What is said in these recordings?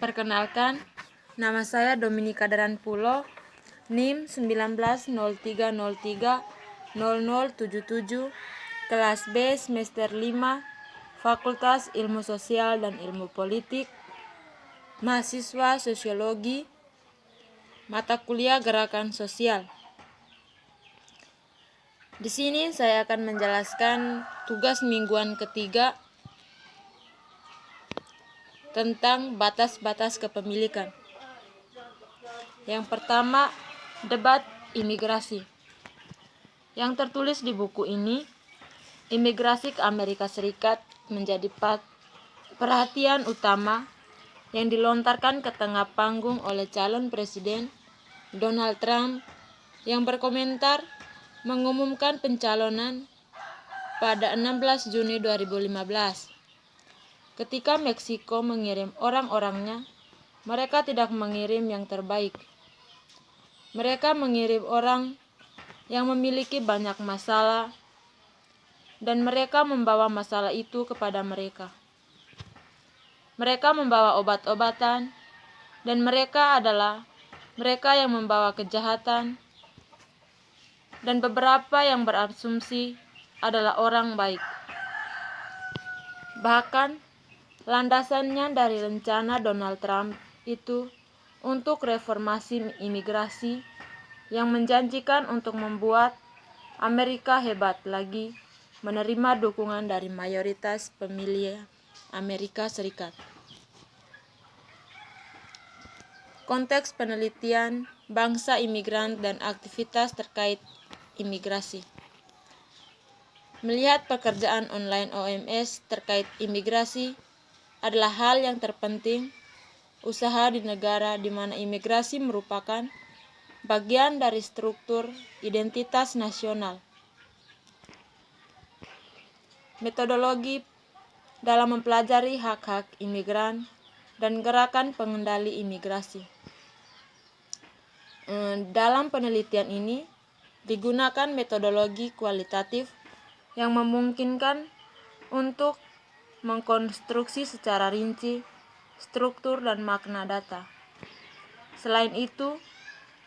Perkenalkan, nama saya Dominika Daranpulo, NIM 1903030077, kelas B semester 5, Fakultas Ilmu Sosial dan Ilmu Politik, mahasiswa Sosiologi, mata kuliah Gerakan Sosial. Di sini saya akan menjelaskan tugas mingguan ketiga tentang batas-batas kepemilikan. Yang pertama, debat imigrasi. Yang tertulis di buku ini, imigrasi ke Amerika Serikat menjadi perhatian utama yang dilontarkan ke tengah panggung oleh calon presiden Donald Trump yang berkomentar mengumumkan pencalonan pada 16 Juni 2015. Ketika Meksiko mengirim orang-orangnya, mereka tidak mengirim yang terbaik. Mereka mengirim orang yang memiliki banyak masalah, dan mereka membawa masalah itu kepada mereka. Mereka membawa obat-obatan, dan mereka adalah mereka yang membawa kejahatan, dan beberapa yang berasumsi adalah orang baik. Bahkan, landasannya dari rencana Donald Trump itu untuk reformasi imigrasi yang menjanjikan untuk membuat Amerika hebat lagi, menerima dukungan dari mayoritas pemilih Amerika Serikat. Konteks penelitian bangsa imigran dan aktivitas terkait imigrasi. Melihat pekerjaan online OMS terkait imigrasi adalah hal yang terpenting usaha di negara di mana imigrasi merupakan bagian dari struktur identitas nasional. Metodologi dalam mempelajari hak-hak imigran dan gerakan pengendali imigrasi. Dalam penelitian ini digunakan metodologi kualitatif yang memungkinkan untuk mengkonstruksi secara rinci struktur dan makna data. Selain itu,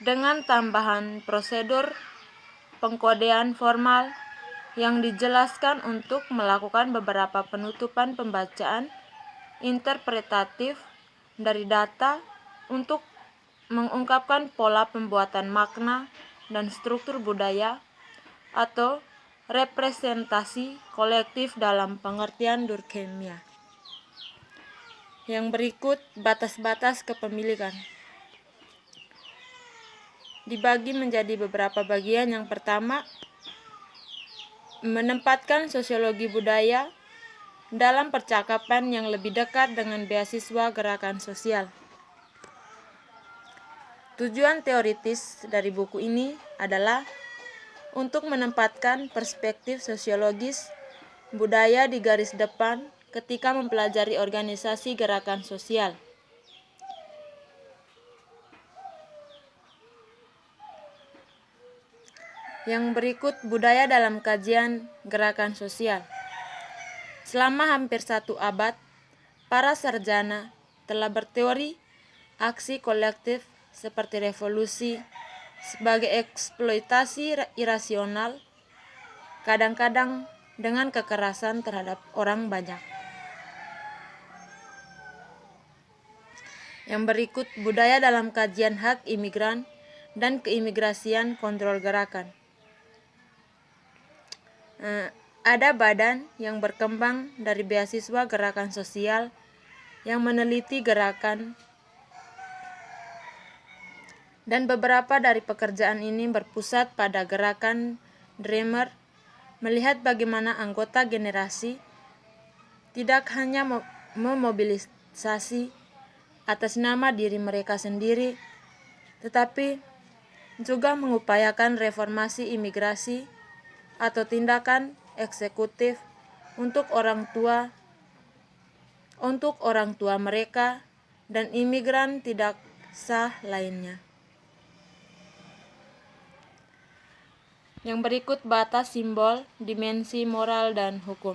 dengan tambahan prosedur pengkodean formal yang dijelaskan untuk melakukan beberapa penutupan pembacaan interpretatif dari data untuk mengungkapkan pola pembuatan makna dan struktur budaya atau representasi kolektif dalam pengertian Durkheimia. Yang berikut batas-batas kepemilikan. Dibagi menjadi beberapa bagian. Yang pertama, menempatkan sosiologi budaya dalam percakapan yang lebih dekat dengan beasiswa gerakan sosial. Tujuan teoritis dari buku ini adalah untuk menempatkan perspektif sosiologis budaya di garis depan ketika mempelajari organisasi gerakan sosial. Yang berikut budaya dalam kajian gerakan sosial. Selama hampir 1 abad, para sarjana telah berteori aksi kolektif seperti revolusi sebagai eksploitasi irasional, kadang-kadang dengan kekerasan terhadap orang banyak. Yang berikut budaya dalam kajian hak imigran dan keimigrasian kontrol gerakan. Ada badan yang berkembang dari beasiswa gerakan sosial yang meneliti gerakan, dan beberapa dari pekerjaan ini berpusat pada gerakan Dreamer, melihat bagaimana anggota generasi tidak hanya memobilisasi atas nama diri mereka sendiri, tetapi juga mengupayakan reformasi imigrasi atau tindakan eksekutif untuk orang tua mereka dan imigran tidak sah lainnya. Yang berikut batas simbol, dimensi moral dan hukum.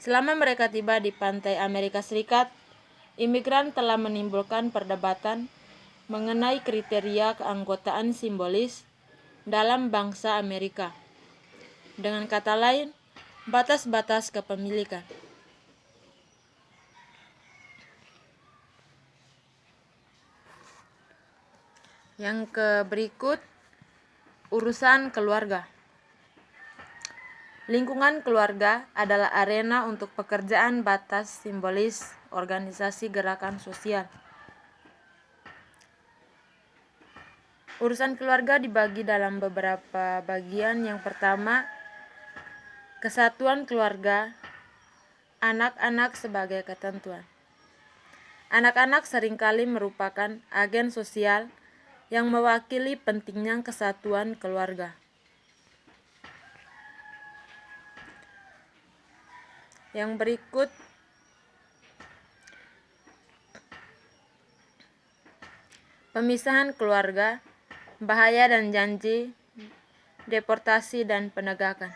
Selama mereka tiba di pantai Amerika Serikat, imigran telah menimbulkan perdebatan mengenai kriteria keanggotaan simbolis dalam bangsa Amerika. Dengan kata lain, batas-batas kepemilikan. Yang berikut, urusan keluarga. Lingkungan keluarga adalah arena untuk pekerjaan batas simbolis organisasi gerakan sosial. Urusan keluarga dibagi dalam beberapa bagian. Yang pertama, kesatuan keluarga, anak-anak sebagai ketentuan. Anak-anak seringkali merupakan agen sosial yang mewakili pentingnya kesatuan keluarga. Yang berikut, pemisahan keluarga, bahaya dan janji, deportasi dan penegakan.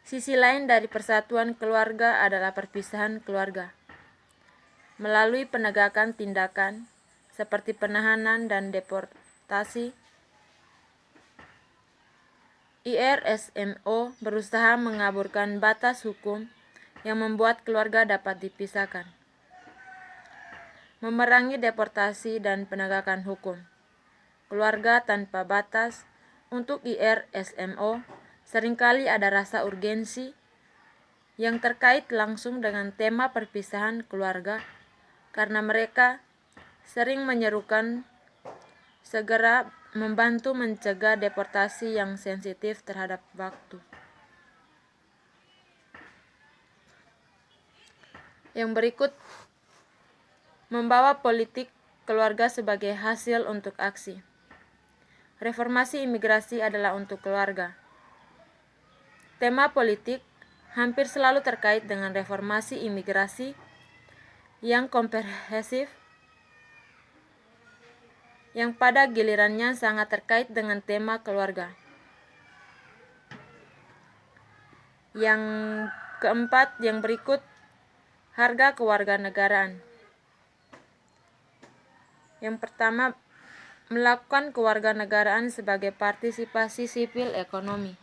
Sisi lain dari persatuan keluarga adalah perpisahan keluarga. Melalui penegakan tindakan seperti penahanan dan deportasi, IRSMO berusaha mengaburkan batas hukum yang membuat keluarga dapat dipisahkan. Memerangi deportasi dan penegakan hukum. Keluarga tanpa batas. Untuk IRSMO, seringkali ada rasa urgensi yang terkait langsung dengan tema perpisahan keluarga karena mereka sering menyerukan segera membantu mencegah deportasi yang sensitif terhadap waktu. Yang berikut, membawa politik keluarga sebagai hasil untuk aksi. Reformasi imigrasi adalah untuk keluarga. Tema politik hampir selalu terkait dengan reformasi imigrasi yang komprehensif, yang pada gilirannya sangat terkait dengan tema keluarga. Yang keempat, yang berikut, harga kewarganegaraan. Yang pertama, melakukan kewarganegaraan sebagai partisipasi sipil ekonomi.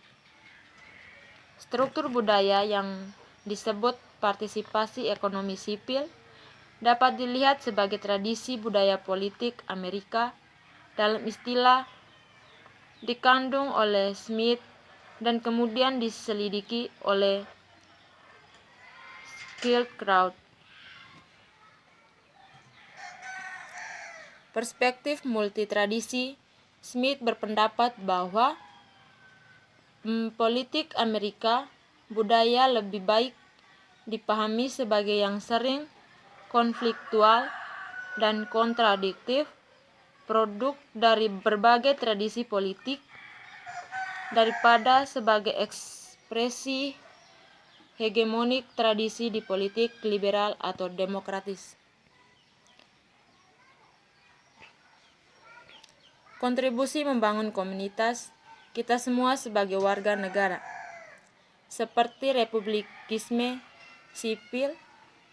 Struktur budaya yang disebut partisipasi ekonomi sipil dapat dilihat sebagai tradisi budaya politik Amerika dalam istilah dikandung oleh Smith dan kemudian diselidiki oleh Schildkraut. Perspektif multitradisi, Smith berpendapat bahwa politik Amerika budaya lebih baik dipahami sebagai yang sering konfliktual dan kontradiktif, produk dari berbagai tradisi politik, daripada sebagai ekspresi hegemonik tradisi di politik liberal atau demokratis. Kontribusi membangun komunitas, kita semua sebagai warga negara, seperti republikisme sipil,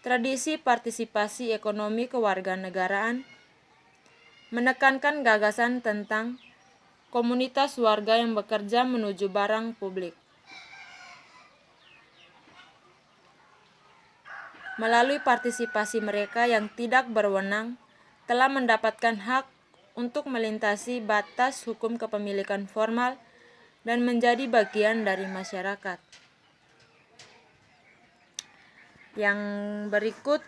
tradisi partisipasi ekonomi kewarganegaraan, menekankan gagasan tentang komunitas warga yang bekerja menuju barang publik. Melalui partisipasi mereka yang tidak berwenang telah mendapatkan hak untuk melintasi batas hukum kepemilikan formal dan menjadi bagian dari masyarakat. Yang berikut,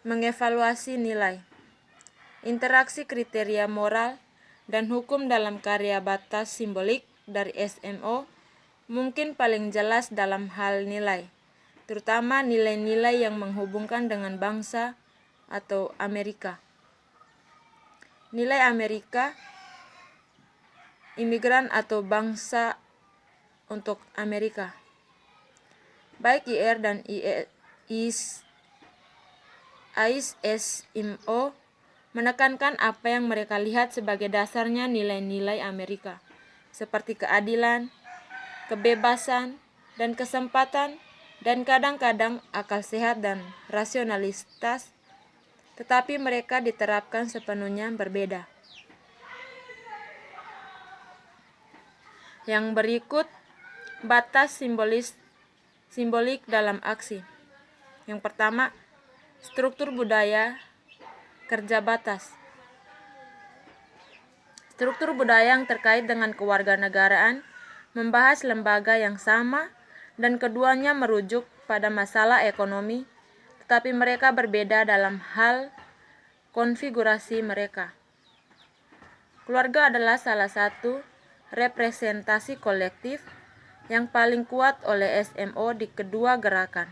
mengevaluasi nilai. Interaksi kriteria moral dan hukum dalam karya batas simbolik dari SMO mungkin paling jelas dalam hal nilai, terutama nilai-nilai yang menghubungkan dengan bangsa atau Amerika. Nilai Amerika, imigran atau bangsa untuk Amerika. Baik IR dan ISSMO menekankan apa yang mereka lihat sebagai dasarnya nilai-nilai Amerika, seperti keadilan, kebebasan, dan kesempatan, dan kadang-kadang akal sehat dan rasionalitas, tetapi mereka diterapkan sepenuhnya berbeda. Yang berikut batas simbolik dalam aksi. Yang pertama, struktur budaya kerja batas. Struktur budaya yang terkait dengan kewarganegaraan membahas lembaga yang sama dan keduanya merujuk pada masalah ekonomi, tetapi mereka berbeda dalam hal konfigurasi mereka. Keluarga adalah salah satu representasi kolektif yang paling kuat oleh SMO di kedua gerakan.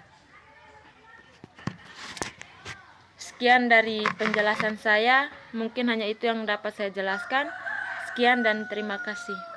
Sekian dari penjelasan saya, mungkin hanya itu yang dapat saya jelaskan. Sekian dan terima kasih.